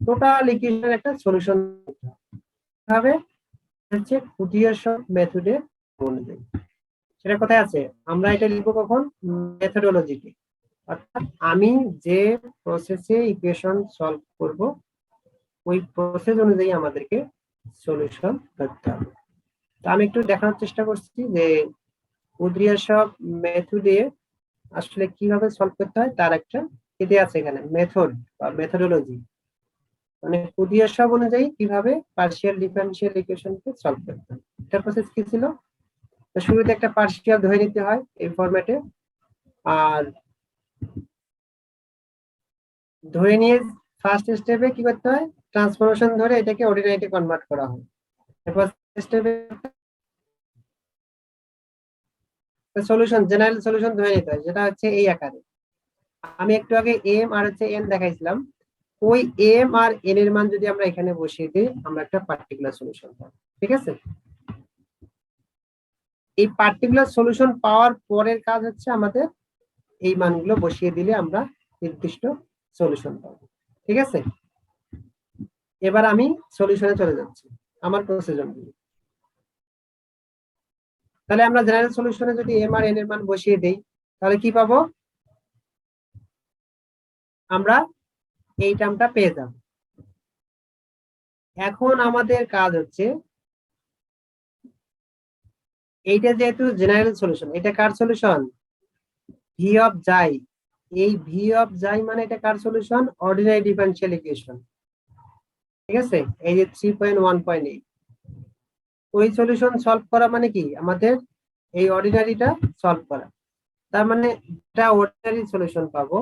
Total ইকুয়েশনের একটা solution হবে হচ্ছে 𝗙𝗪𝗆 মেথডে অনুযায়ী। সেটা কোথায় আছে? আমরা এটা লিখবো কখন? মেথডোলজিতে। অর্থাৎ আমি যে প্রসেসে ইকুয়েশন সলভ করব ওই প্রসেস অনুযায়ী আমাদেরকে সলিউশন করতে হবে। তো আমি একটু দেখানোর চেষ্টা করছি যে 𝗙𝗪𝗆 মেথডে আসলে কিভাবে সলভ করতে হয় তার একটা এতে আছে এখানে মেথড বা মেথডোলজি, মানে 𝗙𝗪𝗆 অনুযায়ী কিভাবে পার্শিয়াল ডিফারেনশিয়াল ইকুয়েশনকে সলভ করতে হয়। এটা প্রসেস কি ছিল? তো শুরুতে একটা পার্শিয়াল ধরে নিতে হয় এই ফরম্যাটে, আর ধরে নিয়ে ফার্স্ট স্টেপে কি করতে হয়? ট্রান্সফরমেশন ধরে এটাকে অর্ডিনারিতে কনভার্ট করা হয়। এরপর স্টেপে সলিউশন জেনারেল সলিউশন ধরে নিতে হয়, যেটা হচ্ছে এই আকারে। আমি একটু আগে এম আর হচ্ছে এন দেখাইছিলাম, ওই এম আর এন এর মান যদি আমরা এখানে বসিয়ে দিই আমরা একটা পার্টিকুলার সলিউশন পাবো। ঠিক আছে, এই পার্টিকুলার সলিউশন পাওয়ার পরের কাজ হচ্ছে আমাদের এই মানগুলো বসিয়ে দিলে আমরা নির্দিষ্ট সলিউশন পাবো। ঠিক আছে, এবার আমি সলিউশনে চলে যাচ্ছি আমার প্রসেস অনুযায়ী। তাহলে আমরা জেনারেল সলিউশনে যদি এম আর এন এর মান বসিয়ে দেই তাহলে কি পাবো? আমরা এই টার্মটা পেয়ে যাব। এখন আমাদের কাজ হচ্ছে এইটা যেহেতু জেনারেল সলিউশন, এটা কার সলিউশন? ভি অফ জাই। এই ভি অফ জাই মানে এটা কার সলিউশন? Ordinary differential equation. ঠিক আছে, এই যে 3.1.8 ওই সলিউশন সলভ করা মানে কি? আমাদের এই অর্ডিনারিটা সলভ করা। তার মানে এটা অর্ডিনারি সলিউশন পাবো।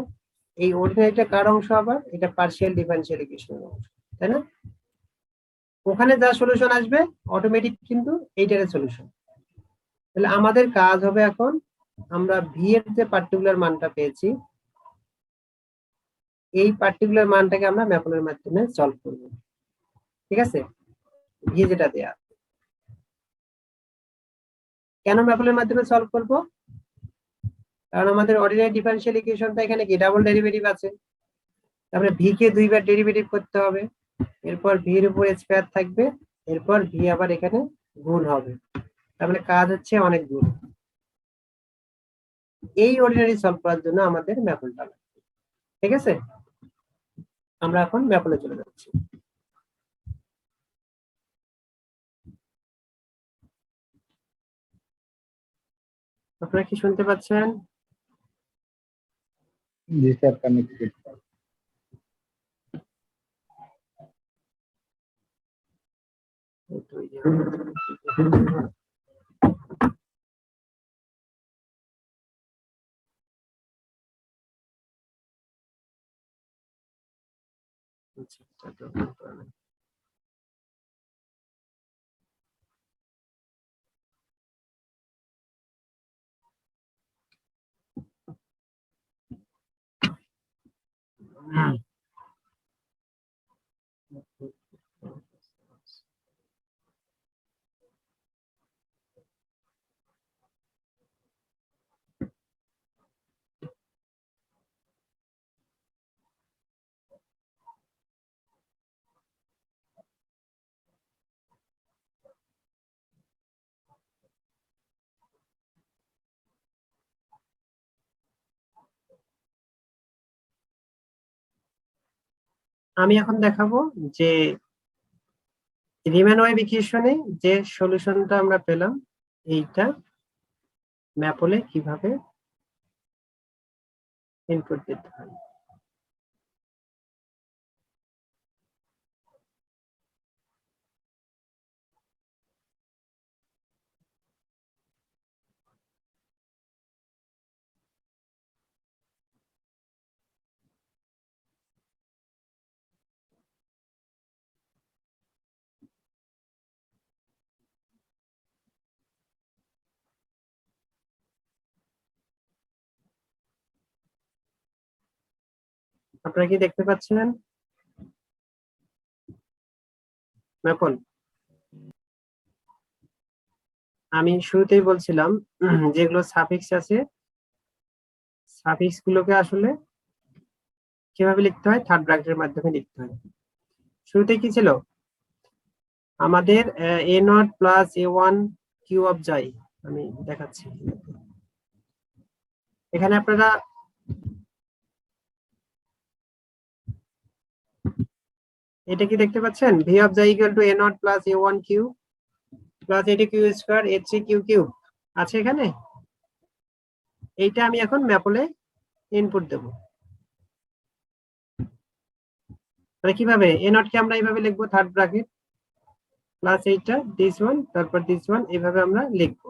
এই অর্ডিনারিটা কার অংশ? আবার এটা পার্শিয়াল ডিফারেনশিয়াল ইকুয়েশনের অংশ, তাই না? ওখানে যা সলিউশন আসবে অটোমেটিক কিন্তু এইটার সলিউশন। তাহলে আমাদের কাজ হবে এখন আমরা ভি এর যে পার্টিকুলার মানটা পেয়েছি এই পার্টিকুলার মানটাকে আমরা ম্যাপলের মাধ্যমে সলভ করব। ঠিক আছে, ভি যেটা দেয়া। কেন ম্যাপলের মাধ্যমে সলভ করব? কারণ আমাদের অর্ডিনারি ডিফারেনশিয়াল ইকুয়েশনটা এখানে কি ডাবল ডেরিভেটিভ আছে, তারপরে ভি কে দুইবার ডেরিভেটিভ করতে হবে, এরপর ভি এর উপর স্কয়ার থাকবে, এরপর ভি আবার এখানে গুণ হবে, তারপরে কাজ হচ্ছে অনেক গুণ। এই অর্ডিনারি সলভ করার জন্য আমাদের ম্যাপলটা লাগবে। ঠিক আছে, আমরা এখন ম্যাপলে চলে যাচ্ছি। আপনারা কি শুনতে পাচ্ছেন? জি স্যার, কানেক্টেড। আমি এখন দেখাবো যে রিমান ওয়েভ ইকুয়েশনে যে সলিউশনটা আমরা পেলাম এইটা ম্যাপলে কিভাবে ইনপুট দিতে হয়। আপনারা কি দেখতে পাচ্ছেন? এখন আমি শুরুতেই বলছিলাম যেগুলো সাফিক্স আছে, সাফিক্স গুলোকে আসলে কিভাবে লিখতে হয়, থার্ড ব্র্যাকেটের মাধ্যমে লিখতে হয়। শুরুতে কি ছিল আমাদের a0 plus a1 Q of যাই, আমি দেখাচ্ছি। এখানে আপনারা এটা কি দেখতে পাচ্ছেন, ভি অফ যাই equal to a0 plus a1 কিউ প্লাস এটি Q square h3 Q cube আছে এখানে। এইটা আমি এখন ম্যাপলে ইনপুট দেব। তাহলে কিভাবে a0 কে আমরা এইভাবে লিখবো, থার্ড ব্র্যাকেট প্লাস এইটা দিস ওয়ান, তারপর দিস ওয়ান, এইভাবে আমরা লিখবো।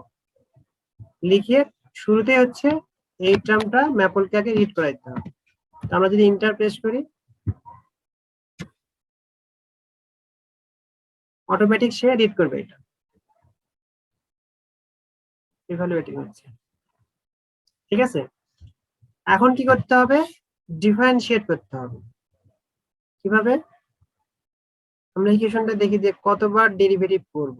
লিখে শুরুতে হচ্ছে এই টার্মটা ম্যাপলকে আগে রিড করাইতে হবে। তো আমরা যদি ইন্টার প্রেস করি, অটোমেটিক সে রিড করবে এটা, ইভালুয়েটিং হচ্ছে। ঠিক আছে, এখন কি করতে হবে, ডিফারেন্সিয়েট করতে হবে। কিভাবে, আমরা ইকুয়েশনটা দেখি যে কতবার ডেরিভেটিভ করব।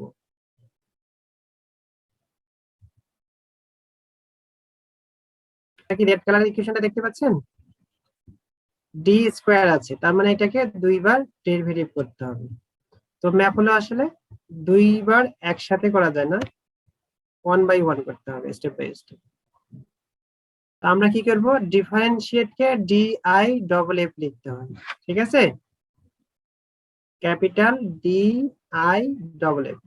কি রেড কালার ইকুয়েশনটা দেখতে পাচ্ছেন, ডি স্কয়ার আছে, তার মানে এটাকে দুইবার ডেরিভেটিভ করতে হবে। তো ম্যাপ হলো আসলে দুইবার একসাথে করা যায় না, 1 বাই 1 করতে হবে, স্টেপ বাই স্টেপ। আমরা কি করব, differentiate K D I double F লিখতে হবে। ঠিক আছে, capital D I double F.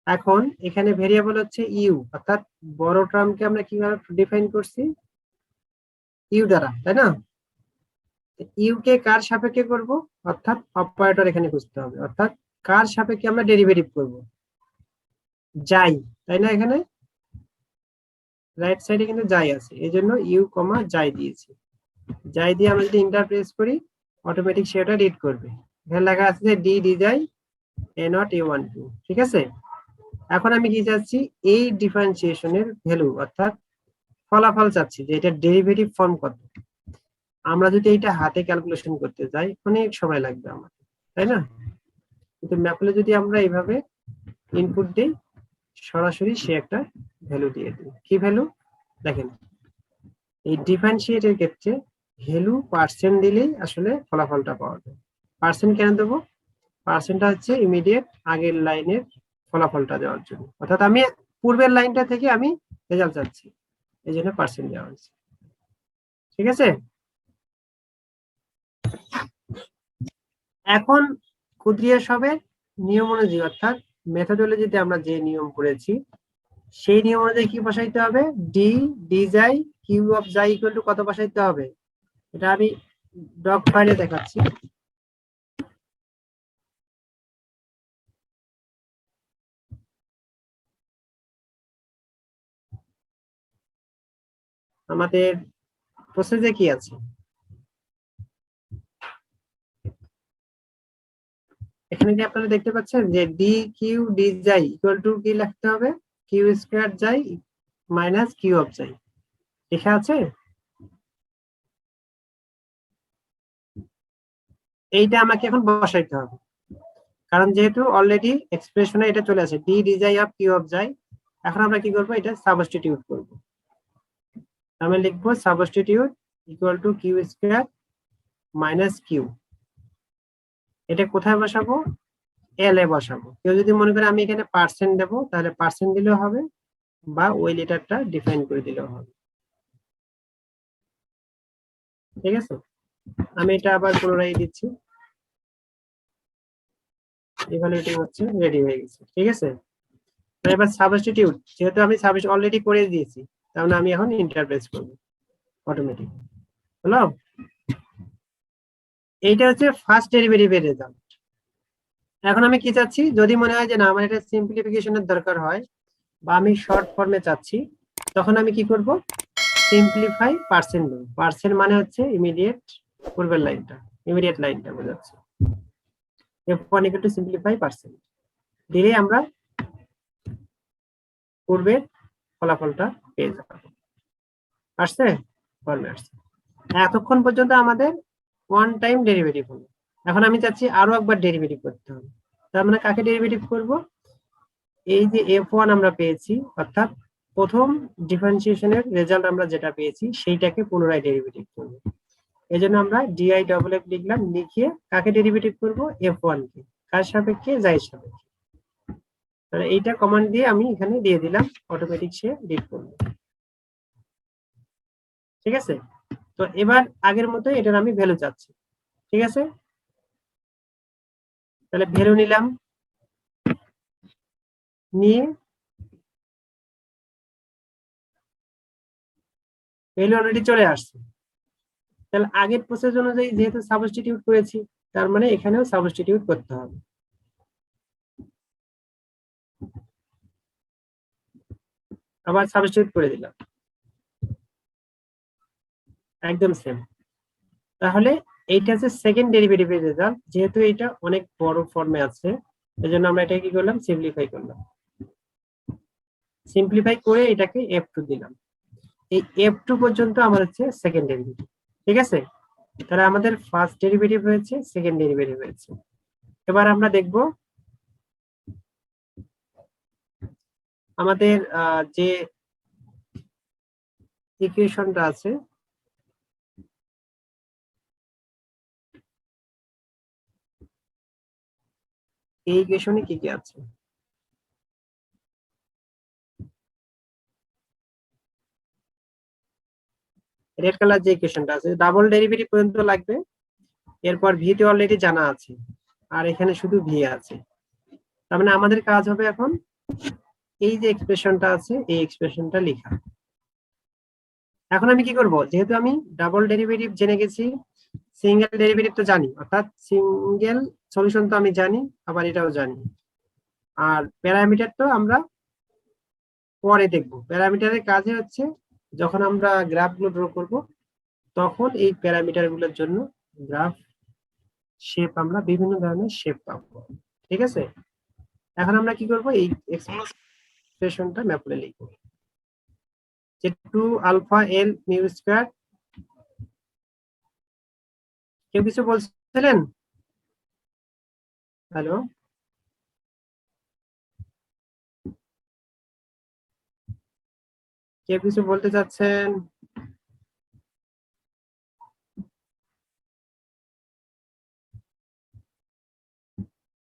এখন এখানে ভেরিয়েবল হচ্ছে ইউ, অর্থাৎ বড় টার্মকে আমরা কিভাবে ডিফাইন করছি, ইউ দ্বারা, তাই না? ইউ কে কার সাপেক্ষে করব, অর্থাৎ অপারেটর এখানে খুঁজতে হবে, অর্থাৎ কার সাপেক্ষে আমরা ডেরিভেটিভ করব, যাই, তাই না? এখানে রাইট সাইডে কিন্তু যাই আছে, এই জন্য ইউ কমা যাই দিয়েছি। যাই দিয়ে আমরা যদি ইন্টার প্রেস করি, অটোমেটিক সেটা রিড করবে। এখানে লেখা আছে যে ডি ডি যাই a0 a1 2। ঠিক আছে, এখন আমি কি চাচ্ছি, এই ডিফারেন্সিয়েশনের ভ্যালু অর্থাৎ ফলাফল চাচ্ছি, যে এটা ডেরিভেটিভ ফর্ম কত। আমরা যদি এটা হাতে ক্যালকুলেশন করতে যাই অনেক সময় লাগবে আমাদের, তাই না? কিন্তু ম্যাপলে যদি আমরা এইভাবে ইনপুট দিই, সরাসরি সে একটা ভ্যালু দিয়ে দিই। কি ভ্যালু দেখেন, এই ডিফারেন্সিয়েটের ক্ষেত্রে ভ্যালু পার্সেন্ট দিলেই আসলে ফলাফলটা পাওয়া যায়। পার্সেন্ট কেন দেবো, পার্সেন্টটা হচ্ছে ইমিডিয়েট আগের লাইনের ফলাফলটা দেওয়ার জন্য, অর্থাৎ আমি পূর্বের লাইনটা থেকে আমি রেজাল্ট চাচ্ছি, এই জন্য পার্সেন্ট দেওয়া হয়েছে। ঠিক আছে, এখন 𝗙𝗪𝗻 নিয়ম অনুযায়ী অর্থাৎ মেথোডোলজিতে আমরা যে নিয়ম করেছি সেই নিয়ম অনুযায়ী কি বসাইতে হবে, ডি ডি যাই কিউ অফ যাই ইকুয়াল টু কত বসাইতে হবে, এটা আমি ডক ফাইলে দেখাচ্ছি। আমাদের প্রসেসে কি আছে, এখানে কি আপনারা দেখতে পাচ্ছেন যে ডি কিউ ডি যাই ইকুয়াল টু কি লিখতে হবে, কিউ স্কয়ার যাই মাইনাস কিউ অফ যাই লেখা আছে। এইটা আমাকে এখন বসাইতে হবে, কারণ যেহেতু অলরেডি এক্সপ্রেশনে এটা চলে আসে ডি ডি যাই অফ কিউ অফ যাই। এখন আমরা কি করব, এটা সাবস্টিটিউট করব। আমি লিখবো substitute equal to q square minus q. এটা কোথায় বসাবো, এল এ বসাবো। কেউ যদি মনে করে আমি এখানে পার্সেন্ট দেবো, তাহলে পার্সেন্ট দিলেও হবে, বা ওই লেটারটা ডিফাইন করে দিলেও হবে। ঠিক আছে, আমি এটা আবার পুনরায় দিচ্ছি, ইভালুয়েটিং হচ্ছে, রেডি হয়ে গেছে। ঠিক আছে, এবার সাবস্টিটিউট, যেহেতু আমি সাবস্টিটিউট অলরেডি করে দিয়েছি, তাহলে আমি এখন ইন্টারপ্রেস করব অটোমেটিক। হলো, এইটা হচ্ছে ফার্স্ট ডেরিভেটিভের রেজাল্ট। এখন আমি কি চাচ্ছি, যদি মনে হয় যে না আমার এটা সিম্পলিফিকেশনের দরকার হয় বা আমি শর্ট ফর্মে চাচ্ছি, তখন আমি কি করব, সিম্পলিফাই পার্সেন্ট দেব। পার্সেন্ট মানে হচ্ছে ইমিডিয়েট পূর্বের লাইনটা, ইমিডিয়েট লাইনটা বোঝাচ্ছে। f1 equal to simplify percent দিলে আমরা পূর্বের ফলাফলটা পেয়ে যাব। আসছে, ফর্মে আসছে। এতক্ষণ পর্যন্ত আমাদের ওয়ান টাইম ডেরিভেটিভ হলো। এখন আমি চাচ্ছি আরো একবার ডেরিভেটিভ করতে হবে। তার মানে কাকে ডেরিভেটিভ করব? এই যে f1 আমরা পেয়েছি, অর্থাৎ প্রথম ডিফারেন্সিয়েশনের রেজাল্ট আমরা যেটা পেয়েছি সেইটাকে পুনরায় ডেরিভেটিভ করব। এই জন্য আমরা 𝑑𝑖𝗿𝐹 লিখলাম, লিখিয়ে কাকে ডেরিভেটিভ করব? f1 কে। কার সাপেক্ষে? 𝗁 সাপেক্ষে। তাহলে এইটা কমান্ড দিয়ে আমি এখানে দিয়ে দিলাম, অটোমেটিক সে রিড করবে। ঠিক আছে, তো এবার আগের মতো এটার আমি ভ্যালু চাচ্ছি। ঠিক আছে, তাহলে ভ্যালু নিলাম, নিয়ে ভ্যালু অলরেডি চলে আসছে। তাহলে আগের প্রসেস অনুযায়ী যেহেতু সাবস্টিটিউট করেছি, তার মানে এখানেও সাবস্টিটিউট করতে হবে। আবার সাবস্টিটিউট করে দিলাম, একদম সেম। তাহলে এইটা হচ্ছে সেকেন্ড ডেরিভেটিভের রেজাল্ট। যেহেতু এটা অনেক বড় ফর্মে আছে, এজন্য আমরা এটা কি করলাম? সিম্পলিফাই করলাম। সিম্পলিফাই করে এটাকে f2 দিলাম। এই f2 পর্যন্ত আমার হচ্ছে সেকেন্ড ডেরিভেটিভ। ঠিক আছে, তাহলে আমাদের ফার্স্ট ডেরিভেটিভ হয়েছে, সেকেন্ড ডেরিভেটিভ হয়েছে। এবার আমরা দেখব আমাদের যে ইকুয়েশনটা আছে, এই ইকুয়েশনে কি কি আছে। রেড কালার যে ইকুয়েশনটা আছে, ডাবল ডেরিভেটিভ পর্যন্ত লাগবে। এরপর ভি তে অলরেডি জানা আছে, আর এখানে শুধু ভি আছে। তার মানে আমাদের কাজ হবে এখন এই যে এক্সপ্রেশনটা আছে, এই এক্সপ্রেশনটা লেখা। এখন আমি কি করব? যেহেতু আমি ডাবল ডেরিভেটিভ জেনে গেছি, সিঙ্গেল ডেরিভেটিভ তো জানি, অর্থাৎ সিঙ্গেল সলিউশন তো আমি জানি, আবার এটাও জানি। আর প্যারামিটার তো আমরা পরে দেখব। প্যারামিটারের কাজে হচ্ছে যখন আমরা গ্রাফগুলো ড্র করব, তখন এই প্যারামিটার গুলোর জন্য গ্রাফ শেপ, আমরা বিভিন্ন ধরনের শেপ পাবো। ঠিক আছে, এখন আমরা কি করব? এই এক্সপ্রেশনটা ম্যাপলে লিখব, যে 2α_L𝜇²। কেউ কিছু বলছিলেন? হ্যালো, কেউ কিছু বলতে চাচ্ছেন?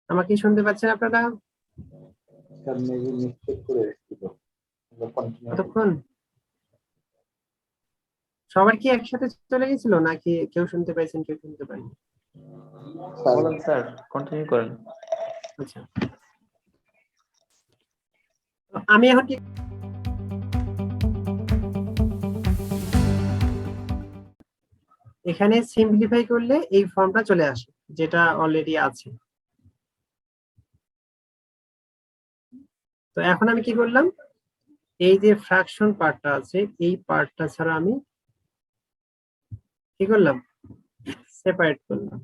আমাকে শুনতে পাচ্ছেন আপনারা? কতক্ষণ? সবার কি একসাথে চলে গেছিল, নাকি কেউ শুনতে পাইছেন, কেউ শুনতে পারেনি? বলেন স্যার, কন্টিনিউ করেন। আচ্ছা, আমি এখন কি এখানে সিম্পলিফাই করলে এই ফর্মটা চলে আসে, যেটা অলরেডি আছে। তো এখন আমি কি করলাম? এই যে ফ্র্যাকশন পার্টটা আছে, এই পার্টটা ছাড়া আমি কি করলাম? সেপারেট করলাম।